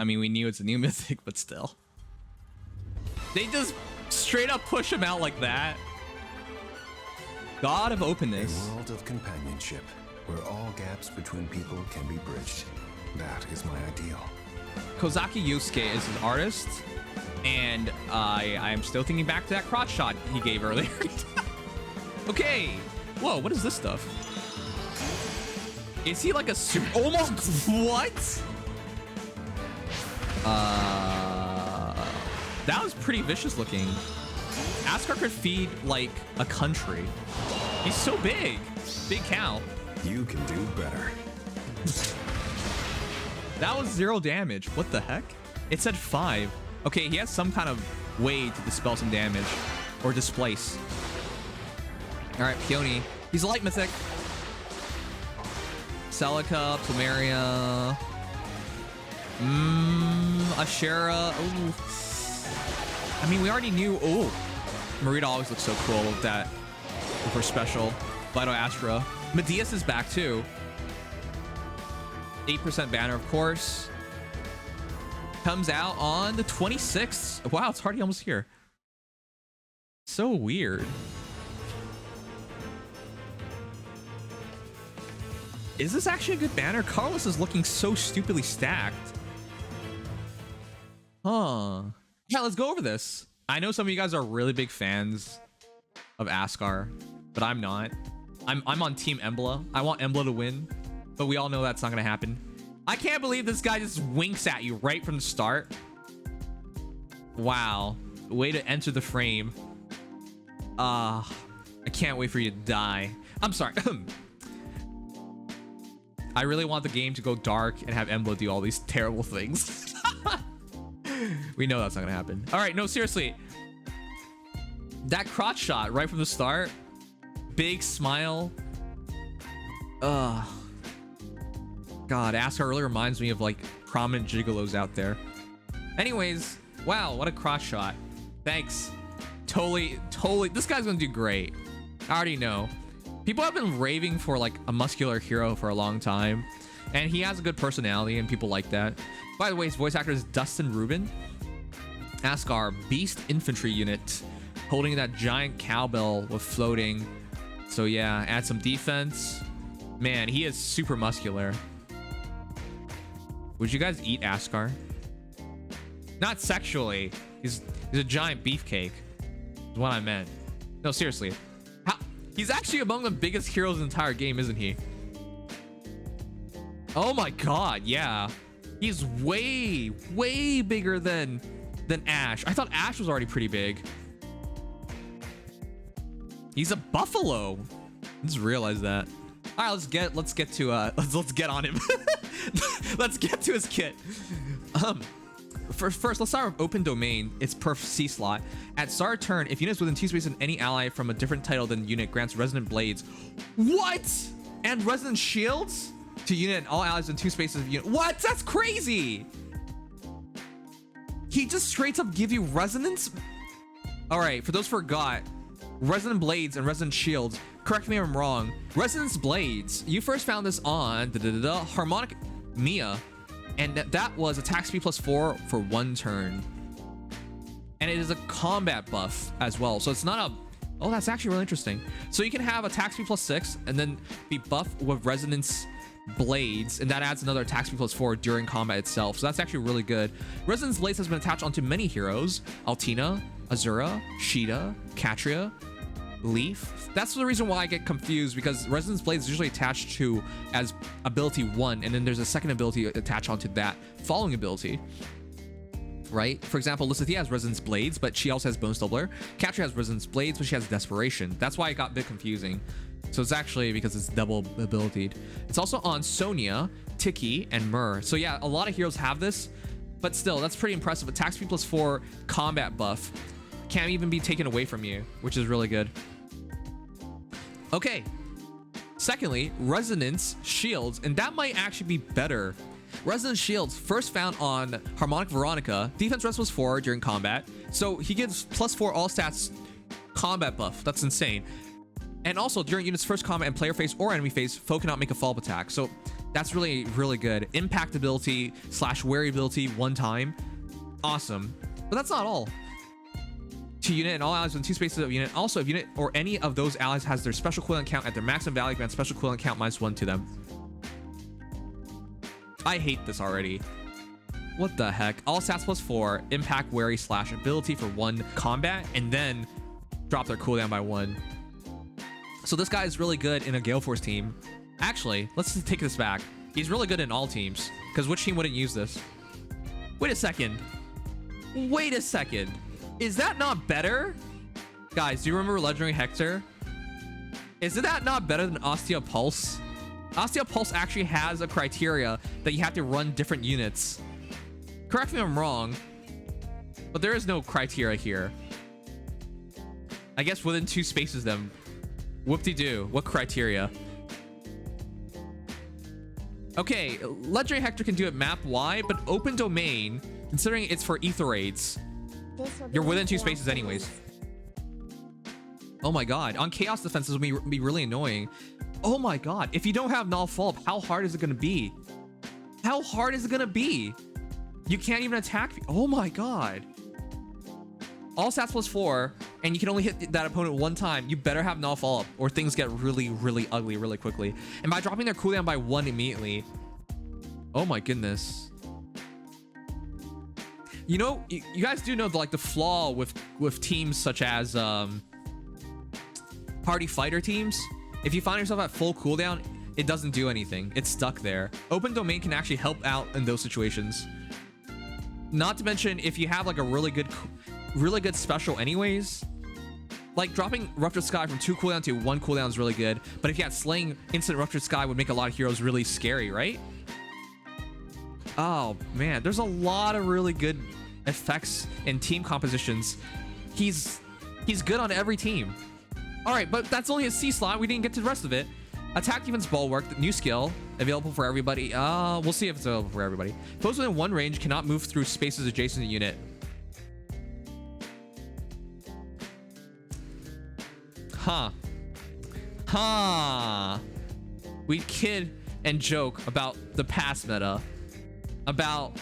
I mean, we knew it's a new mythic, but still. They just straight up push him out like that. God of Openness. A world of companionship, where all gaps between people can be bridged. That is my ideal. Kozaki Yusuke is an artist, and I am still thinking back to that crotch shot he gave earlier. Okay. Whoa, what is this stuff? Is he like a super... Oh my... What? That was pretty vicious looking. Askr could feed like a country. He's so big. Big cow. You can do better. That was 0 damage. What the heck? It said 5. Okay, he has some kind of way to dispel some damage or displace. All right, Peony. He's a light mythic. Celica, Plumeria. Ashera. Ooh. I mean, we already knew. Oh, Mareeta always looks so cool with that. With her special. Vital Astra. Medeus is back too. 8% banner, of course. Comes out on the 26th. Wow, it's already almost here. So weird. Is this actually a good banner? Colorless is looking so stupidly stacked. Huh. Yeah, let's go over this. I know some of you guys are really big fans of Askr, but I'm not. I'm on Team Embla. I want Embla to win, but we all know that's not gonna happen. I can't believe this guy just winks at you right from the start. Wow. Way to enter the frame. I can't wait for you to die. I'm sorry. I really want the game to go dark and have Embla do all these terrible things. We know that's not gonna happen. All right, no, seriously. That crotch shot right from the start. Big smile. God, Askr really reminds me of like prominent gigolos out there. Anyways, wow, what a crotch shot. Thanks. Totally. This guy's gonna do great. I already know. People have been raving for like a muscular hero for a long time, and he has a good personality and people like that. By the way, his voice actor is Dustin Rubin. Askr Beast Infantry unit, holding that giant cowbell with floating. So yeah, add some defense. Man, he is super muscular. Would you guys eat Askr? Not sexually. He's a giant beefcake. Is what I meant. No, seriously. He's actually among the biggest heroes in the entire game, isn't he? Oh my god, yeah. He's way bigger than Ash. I thought Ash was already pretty big. He's a buffalo. I just realized that. All right, let's get on him. Let's get to his kit. First, let's start with open domain. It's per C slot. At start turn, if units within 2 spaces of any ally from a different title than unit grants resonant blades. What? And resonant shields to unit and all allies in 2 spaces of unit. What? That's crazy. He just straight up give you resonance. All right, for those who forgot, resonant blades and resonant shields. Correct me if I'm wrong. Resonance blades. You first found this on Harmonic Mia. And that was attack speed +4 for 1 turn. And it is a combat buff as well. So it's not a... Oh, that's actually really interesting. So you can have attack speed +6 and then be buffed with resonance blades. And that adds another attack speed +4 during combat itself. So that's actually really good. Resonance blades has been attached onto many heroes. Altina, Azura, Sheeta, Katria, Leaf. That's the reason why I get confused, because Resonance Blade is usually attached to as ability 1, and then there's a second ability attached onto that following ability, right? For example, Lysithea has Resonance Blades, but she also has Bone Stumbler. Katria has Resonance Blades, but she has Desperation. That's why it got a bit confusing. So it's actually because it's double abilitied. It's also on Sonia, Tiki, and Myrrh. So yeah, a lot of heroes have this, but still, that's pretty impressive. Attack speed +4 combat buff can't even be taken away from you, which is really good. Okay, secondly, Resonance Shields, and that might actually be better. Resonance Shields, first found on Harmonic Veronica, defense rest was 4 during combat, so he gives +4 all stats combat buff. That's insane. And also, during unit's first combat and player phase or enemy phase, foe cannot make a follow-up attack. So That's really, really good. Impact ability / wary ability 1 time. Awesome. But that's not all. 2 unit and all allies within 2 spaces of unit. Also, if unit or any of those allies has their special cooldown count at their maximum value, grant special cooldown count -1 to them. I hate this already. What the heck? All stats +4, impact, wary / ability for 1 combat, and then drop their cooldown by 1. So this guy is really good in a Gale Force team. Actually, let's take this back. He's really good in all teams, because which team wouldn't use this? Wait a second. Wait a second. Is that not better? Guys, do you remember Legendary Hector? Is that not better than Osteo Pulse? Osteo Pulse actually has a criteria that you have to run different units. Correct me if I'm wrong, but there is no criteria here. I guess within 2 spaces then. Whoop-de-doo. What criteria? Okay, Legendary Hector can do it map-wide, but open domain, considering it's for ether raids, you're within 2 spaces anyways. Oh my god. On chaos defenses will be really annoying. Oh my god. If you don't have null follow-up, how hard is it going to be? How hard is it going to be? You can't even attack. Oh my god. All stats +4, and you can only hit that opponent 1 time. You better have null follow-up, or things get really, really ugly really quickly. And by dropping their cooldown by 1 immediately. Oh my goodness. You know, you guys do know the flaw with teams such as party fighter teams. If you find yourself at full cooldown, it doesn't do anything. It's stuck there. Open domain can actually help out in those situations. Not to mention, if you have like a really good special anyways, like dropping Ruptured Sky from 2 cooldown to 1 cooldown is really good. But if you had Slaying Instant Ruptured Sky would make a lot of heroes really scary, right? Oh man, there's a lot of really good effects and team compositions. He's good on every team. All right, but that's only a C slot. We didn't get to the rest of it. Attack Defense Bulwark, the new skill, available for everybody. We'll see if it's available for everybody. Foes within 1 range cannot move through spaces adjacent to the unit. We kid and joke about the past meta. About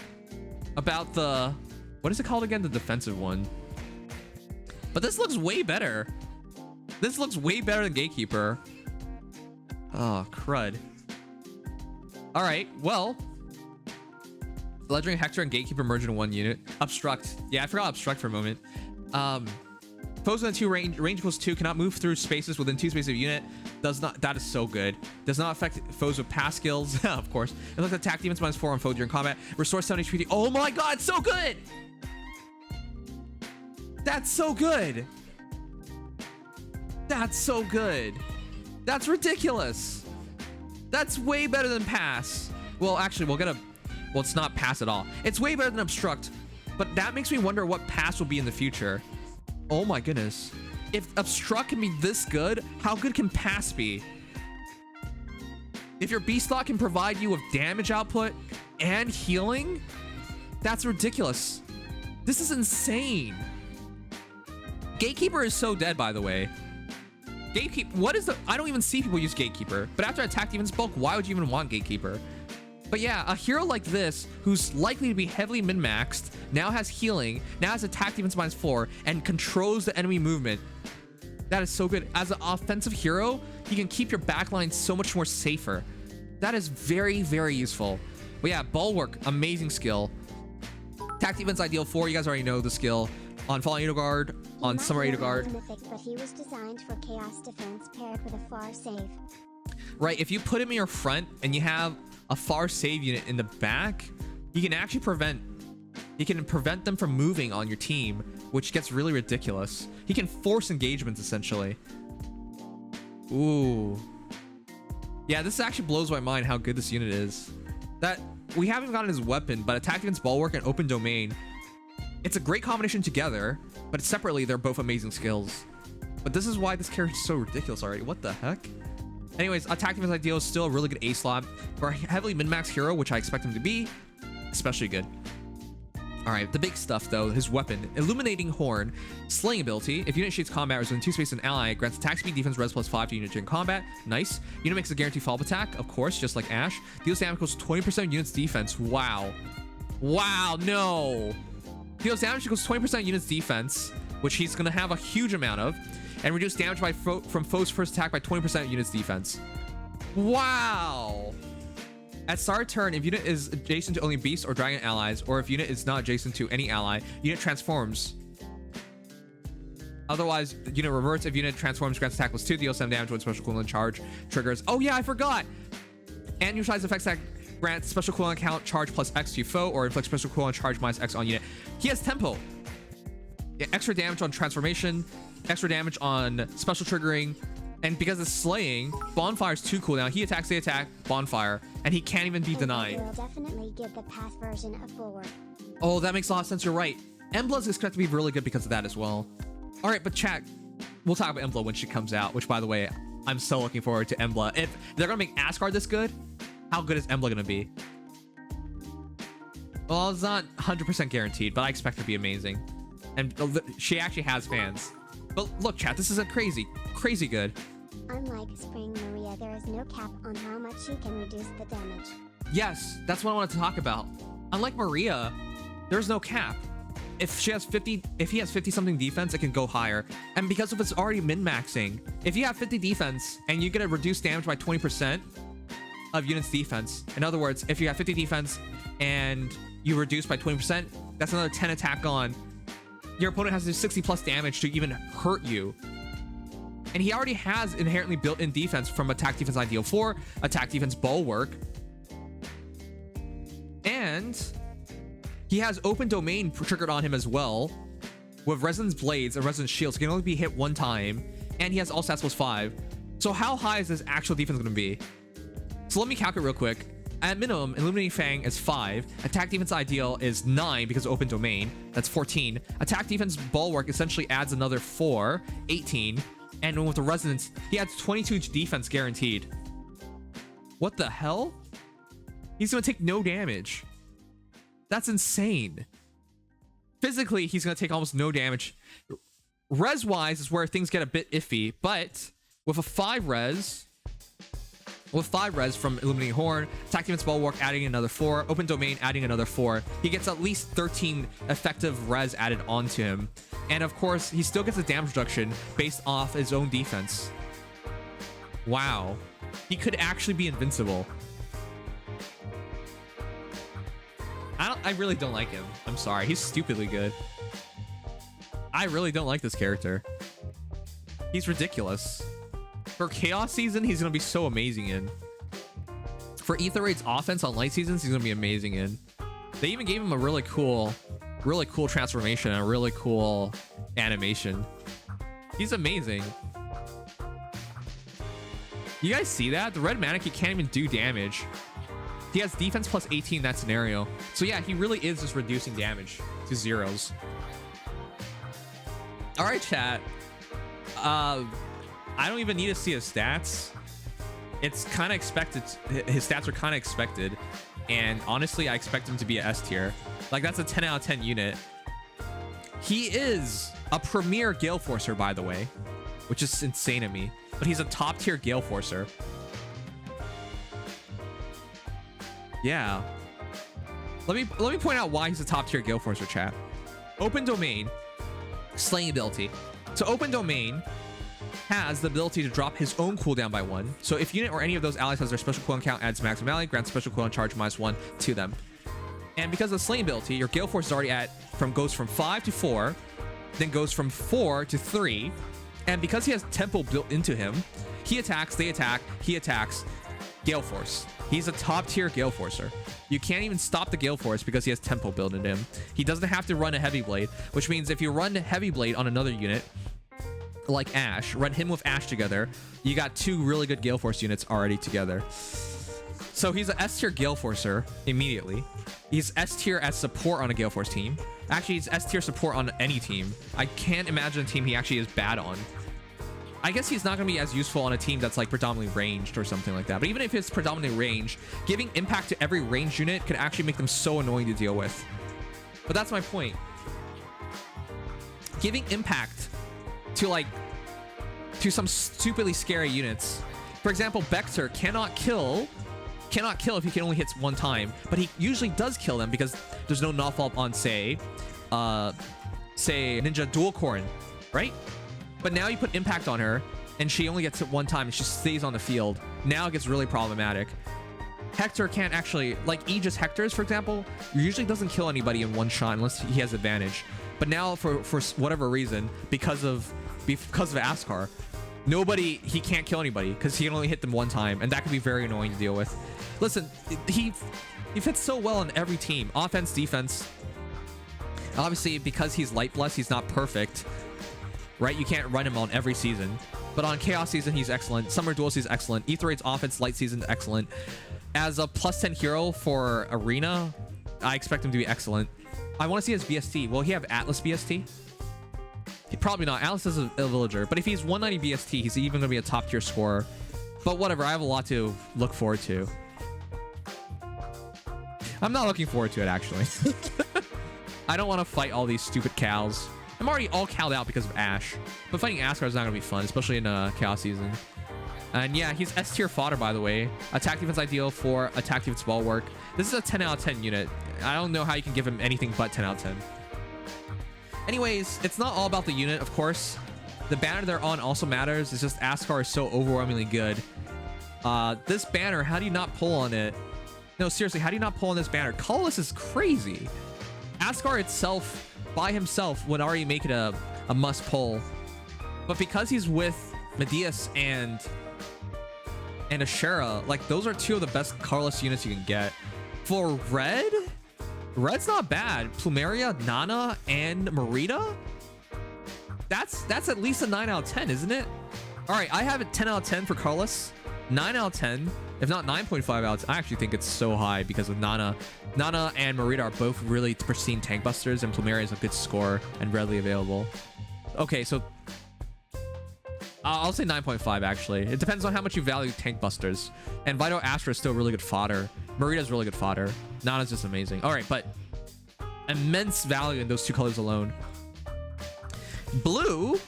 the... What is it called again? The defensive one. But this looks way better. This looks way better than Gatekeeper. Oh, crud. All right, well. Legendary Hector and Gatekeeper merge into 1 unit. Obstruct. Yeah, I forgot Obstruct for a moment. Foes within 2 range equals 2 cannot move through spaces within 2 spaces of unit. Does not. That is so good. Does not affect foes with pass skills. Of course. It looks attack defense -4 on foe during combat. Restore 7 HP. Oh my god, so good. That's so good. That's so good. That's ridiculous. That's way better than pass. Well, actually, we'll get a... Well, it's not pass at all. It's way better than obstruct. But that makes me wonder what pass will be in the future. Oh my goodness. If obstruct can be this good, how good can pass be? If your beast lock can provide you with damage output and healing, that's ridiculous. This is insane. Gatekeeper is so dead, by the way. Gatekeeper, what is the... I don't even see people use Gatekeeper. But after attack defense bulk, why would you even want Gatekeeper? But yeah, a hero like this, who's likely to be heavily min-maxed, now has healing, now has attack defense -4, and controls the enemy movement. That is so good. As an offensive hero, you can keep your backline so much more safer. That is very, very useful. But yeah, Bulwark, amazing skill. Attack defense ideal 4, you guys already know the skill. On Fallen Edelgard, on Summer Edelgard. Mythic, but he was designed for chaos defense paired with a far save. Right, if you put him in your front and you have a far save unit in the back, you can actually prevent them from moving on your team, which gets really ridiculous. He can force engagements essentially. Ooh. Yeah, this actually blows my mind how good this unit is. That we haven't gotten his weapon, but attack against Bulwark and Open Domain. It's a great combination together, but separately they're both amazing skills. But this is why this character is so ridiculous already. What the heck? Anyways, attack defense ideal is still a really good A slot for a heavily min-max hero, which I expect him to be, especially good. All All right, the big stuff though, his weapon, Illuminating Horn, slaying ability. If unit initiates combat, res within 2 space an ally, grants attack speed, defense, res +5 to unit during combat. Nice. Unit makes a guaranteed follow-up attack, of course, just like Ash. Deals damage equals 20% units defense. Wow. Wow, no. Deals damage equals 20% units defense, which he's gonna have a huge amount of, and reduce damage by from foe's first attack by 20% units defense. Wow. At start of turn, if unit is adjacent to only beast or dragon allies, or if unit is not adjacent to any ally, unit transforms. Otherwise, unit reverts. If unit transforms, grants attack +2, deals some damage when special cooldown charge triggers. Oh yeah, I forgot. And neutralize effects that grant special cooldown count charge +X to foe, or inflict special cooldown charge -X on unit. He has tempo. Yeah, extra damage on transformation, extra damage on special triggering. And because it's slaying, Bonfire's 2 cooldown. He attacks, they attack, Bonfire, and he can't even be denied. Will definitely give the path version a forward. Oh, that makes a lot of sense. You're right. Embla is expected to be really good because of that as well. All right, but chat, we'll talk about Embla when she comes out, which, by the way, I'm so looking forward to Embla. If they're going to make Askr this good, how good is Embla going to be? Well, it's not 100% guaranteed, but I expect it to be amazing. And she actually has fans. But look, chat, this isn't crazy good. Unlike Spring Maria, there is no cap on how much she can reduce the damage. Yes, that's what I wanted to talk about. Unlike Maria, there's no cap. If he has 50 something defense, it can go higher. And because of it's already min-maxing, if you have 50 defense and you get a reduced damage by 20% of units defense, in other words, if you have 50 defense and you reduce by 20%, that's another 10 attack on. Your opponent has to do 60 plus damage to even hurt you. And he already has inherently built-in defense from attack defense ideal 4, attack defense bulwark. And he has open domain triggered on him as well, with resonance blades and resonance shields. He can only be hit 1 time, and he has all stats +5. So how high is his actual defense going to be? So let me calculate real quick. At minimum, Illuminating Fang is 5. Attack defense ideal is 9 because of open domain. That's 14. Attack defense bulwark essentially adds another 4, 18. And with the resonance, he adds 22 defense guaranteed. What the hell? He's going to take no damage. That's insane. Physically, he's going to take almost no damage. Res-wise is where things get a bit iffy, but with a 5 res... With 5 res from Illuminating Horn, attack defense bulwark adding another 4, open domain adding another 4, he gets at least 13 effective res added onto him. And of course, he still gets a damage reduction based off his own defense. Wow. He could actually be invincible. I really don't like him. I'm sorry. He's stupidly good. I really don't like this character. He's ridiculous. For Chaos Season, he's going to be so amazing in. For Ether Raid's offense on Light Seasons, he's going to be amazing in. They even gave him a really cool transformation and a really cool animation. He's amazing. You guys see that? The red Maneki can't even do damage. He has defense +18 in that scenario. So yeah, he really is just reducing damage to zeros. All right, chat. I don't even need to see his stats. It's kind of expected. His stats are kind of expected. And honestly, I expect him to be a S tier. Like, that's a 10 out of 10 unit. He is a premier Gale Forcer, by the way, which is insane to me. But he's a top tier Gale Forcer. Yeah. Let me point out why he's a top tier Gale Forcer, chat. Open domain, slaying ability. So open domain has the ability to drop his own cooldown by 1. So if unit or any of those allies has their special cooldown count, adds maximum ally, grants special cooldown charge -1 to them. And because of the slaying ability, your Gale Force is already goes from 5 to 4, then goes from 4 to 3. And because he has tempo built into him, he attacks, they attack, he attacks, Gale Force. He's a top tier Gale Forcer. You can't even stop the Gale Force because he has tempo built into him. He doesn't have to run a Heavy Blade, which means if you run Heavy Blade on another unit, like Ash, run him with Ash together, you got 2 really good Gale Force units already together. So he's an S tier Gale Forcer immediately. He's S tier as support on a Gale Force team. Actually, he's S tier support on any team. I can't imagine a team he actually is bad on. I guess he's not going to be as useful on a team that's like predominantly ranged or something like that. But even if it's predominantly ranged, giving impact to every ranged unit could actually make them so annoying to deal with. But that's my point. Giving impact to some stupidly scary units. For example, Vector cannot kill if he can only hit one time, but he usually does kill them because there's no knockfall on say Ninja Dual Corn, right? But now you put impact on her and she only gets hit one time and she stays on the field. Now it gets really problematic. Hector can't actually, like Aegis Hector's, for example, usually doesn't kill anybody in one shot unless he has advantage. But now for whatever reason, because of Askr, he can't kill anybody because he can only hit them one time, and that can be very annoying to deal with. Listen, he fits so well in every team, offense, defense. Obviously, because he's light blessed, he's not perfect, right? You can't run him on every season, but on Chaos season, he's excellent. Summer Duel season, excellent. Ether Raid's offense, light season, excellent. As a +10 hero for Arena, I expect him to be excellent. I want to see his BST. Will he have Atlas BST? Probably not. Atlas is a villager, but if he's 190 BST, he's even going to be a top tier scorer. But whatever, I have a lot to look forward to. I'm not looking forward to it, actually. I don't want to fight all these stupid cows. I'm already all cowed out because of Ash. But fighting Askr is not going to be fun, especially in Chaos season. And yeah, he's S tier fodder, by the way. Attack defense ideal for attack defense ball work. This is a 10 out of 10 unit. I don't know how you can give him anything but 10 out of 10. Anyways, it's not all about the unit, of course. The banner they're on also matters. It's just Askr is so overwhelmingly good. This banner, how do you not pull on it? No, seriously, how do you not pull on this banner? Colorless is crazy. Askr itself, by himself, would already make it a must pull. But because he's with Medeus and Ashera, like, those are two of the best Colorless units you can get. For red, red's not bad. Plumeria, Nanna, and Mareeta? That's at least a 9 out of 10, isn't it? All right, I have it 10 out of 10 for Colorless. 9 out of 10, if not 9.5 out of 10. I actually think it's so high because of Nanna. Nanna and Mareeta are both really pristine tank busters, and Plumeria is a good score and readily available. Okay, so I'll say 9.5 actually. It depends on how much you value tank busters. And Vital Astra is still really good fodder. Mareeta's really good fodder. Nanna's just amazing. All right, but immense value in those two colors alone. Blue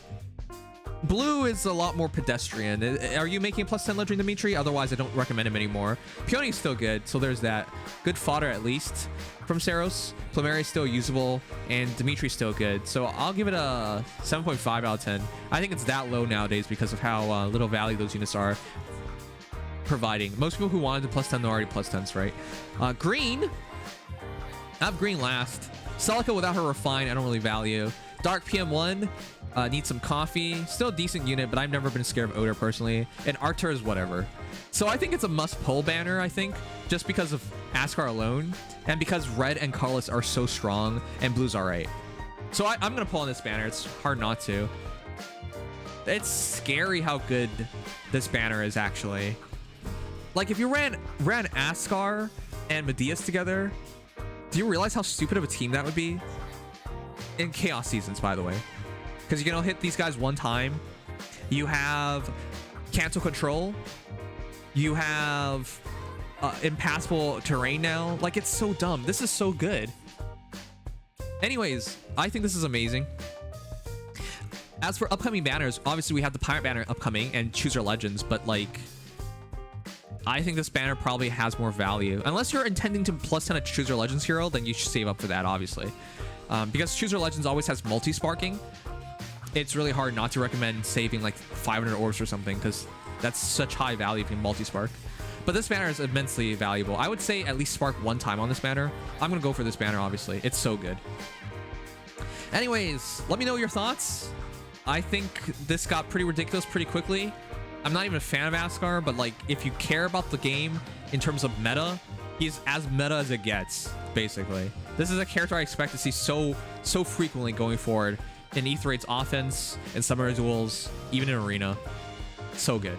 is a lot more pedestrian. Are you making a +10 Legend Dimitri? Otherwise, I don't recommend him anymore. Peony's still good, so there's that. Good fodder at least from Seiros. Plumeria is still usable, and Dimitri's still good. So I'll give it a 7.5 out of 10. I think it's that low nowadays because of how little value those units are providing. Most people who wanted the +10 are already +10s, right? Green. I have green last. Celica without her refine, I don't really value. Dark PM1. Need some coffee. Still a decent unit, but I've never been scared of Odor personally. And Arctur is whatever. So I think it's a must-pull banner, I think, just because of Askr alone, and because red and colorless are so strong, and blue's alright. So I'm going to pull on this banner. It's hard not to. It's scary how good this banner is, actually. Like, if you ran Askr and Medeus together, do you realize how stupid of a team that would be? In Chaos seasons, by the way. Because you can hit these guys one time. You have cancel control. You have impassable terrain now. Like, it's so dumb. This is so good. Anyways, I think this is amazing. As for upcoming banners, obviously we have the Pirate banner upcoming and Choose Your Legends, but like, I think this banner probably has more value. Unless you're intending to +10 a Choose Your Legends hero, then you should save up for that, obviously. Because Choose Your Legends always has multi-sparking. It's really hard not to recommend saving like 500 orbs or something, because that's such high value if you can multi-spark. But this banner is immensely valuable. I would say at least spark one time on this banner. I'm going to go for this banner, obviously. It's so good. Anyways, let me know your thoughts. I think this got pretty ridiculous pretty quickly. I'm not even a fan of Askr, but like, if you care about the game in terms of meta, he's as meta as it gets, basically. This is a character I expect to see so frequently going forward in Ether Raid's offense and Summer Duels, even in Arena. So good.